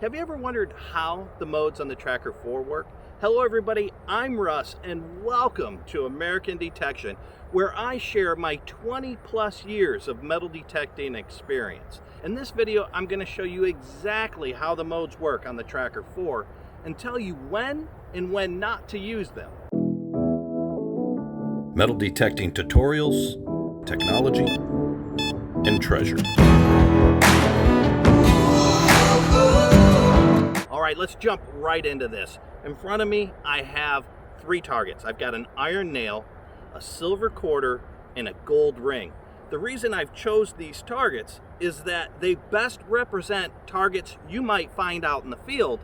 Have you ever wondered how the modes on the Tracker 4 work? Hello everybody, I'm Russ and welcome to American Detection, where I share my 20 plus years of metal detecting experience. In this video, I'm going to show you exactly how the modes work on the Tracker 4 and tell you when and when not to use them. Metal detecting tutorials, technology, and treasure. All right, let's jump right into this. In front of me, I have three targets. I've got an iron nail, a silver quarter, and a gold ring. The reason I've chose these targets is that they best represent targets you might find out in the field,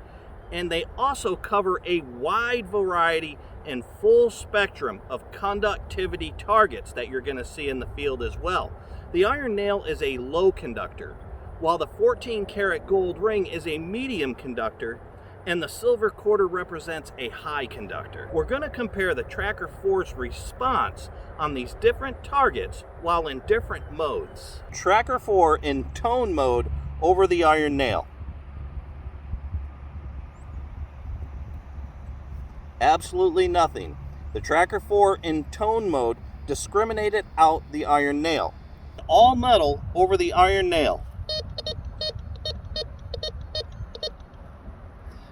and they also cover a wide variety and full spectrum of conductivity targets that you're going to see in the field as well. The iron nail is a low conductor, while the 14 karat gold ring is a medium conductor, and the silver quarter represents a high conductor. We're going to compare the Tracker 4's response on these different targets while in different modes. Tracker 4 in tone mode over the iron nail. Absolutely nothing. The Tracker 4 in tone mode discriminated out the iron nail. All metal over the iron nail.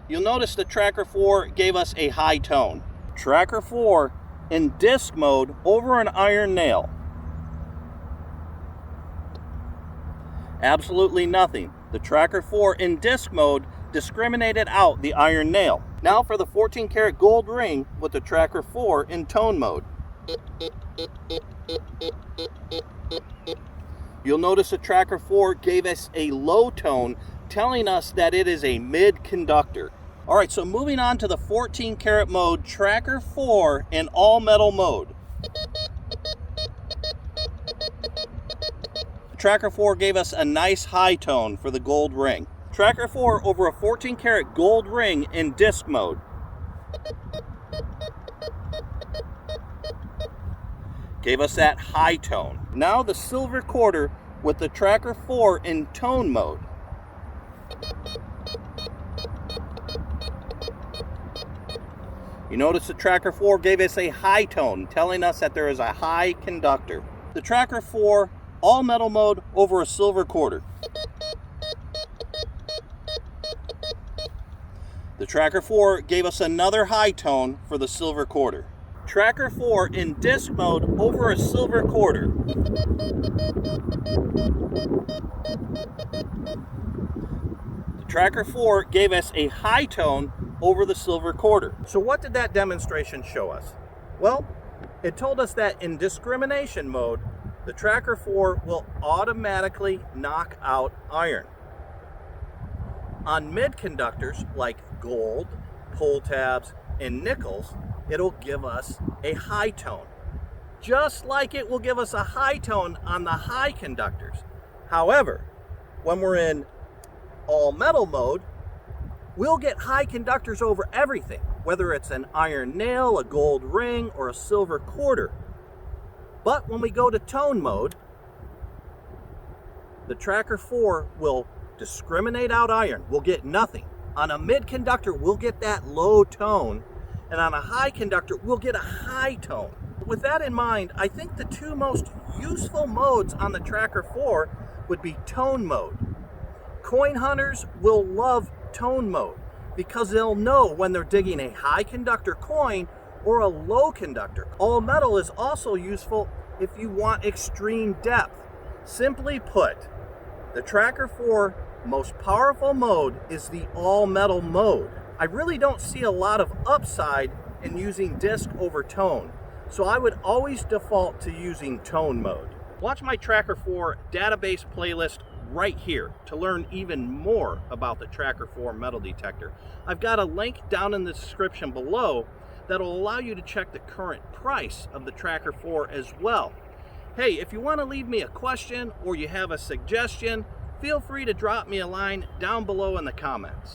You'll notice the Tracker 4 gave us a high tone. Tracker 4 in disc mode over an iron nail. Absolutely nothing. The Tracker 4 in disc mode discriminated out the iron nail. Now for the 14 karat gold ring with the Tracker 4 in tone mode. You'll notice the Tracker 4 gave us a low tone, telling us that it is a mid conductor. All right, so moving on to the 14 karat mode, Tracker 4 in all metal mode. Tracker 4 gave us a nice high tone for the gold ring. Tracker 4 over a 14 karat gold ring in disc mode. Gave us that high tone. Now the silver quarter with the Tracker 4 in tone mode. You notice the Tracker 4 gave us a high tone, telling us that there is a high conductor. The Tracker 4 all metal mode over a silver quarter. The Tracker 4 gave us another high tone for the silver quarter. Tracker 4 in disc mode over a silver quarter. The Tracker 4 gave us a high tone over the silver quarter. So what did that demonstration show us? Well, it told us that in discrimination mode, the Tracker 4 will automatically knock out iron. On mid conductors like gold, pull tabs, and nickels, it'll give us a high tone. Just like it will give us a high tone on the high conductors. However, when we're in all metal mode, we'll get high conductors over everything, whether it's an iron nail, a gold ring, or a silver quarter. But when we go to tone mode, the Tracker 4 will discriminate out iron. We'll get nothing. On a mid conductor, we'll get that low tone, and on a high conductor, we'll get a high tone. With that in mind, I think the two most useful modes on the Tracker 4 would be tone mode. Coin hunters will love tone mode because they'll know when they're digging a high conductor coin or a low conductor. All metal is also useful if you want extreme depth. Simply put, the Tracker 4 most powerful mode is the all metal mode. I really don't see a lot of upside in using disc over tone, so I would always default to using tone mode. Watch my Tracker 4 database playlist right here to learn even more about the Tracker 4 metal detector. I've got a link down in the description below that'll allow you to check the current price of the Tracker 4 as well. Hey, if you want to leave me a question or you have a suggestion, feel free to drop me a line down below in the comments.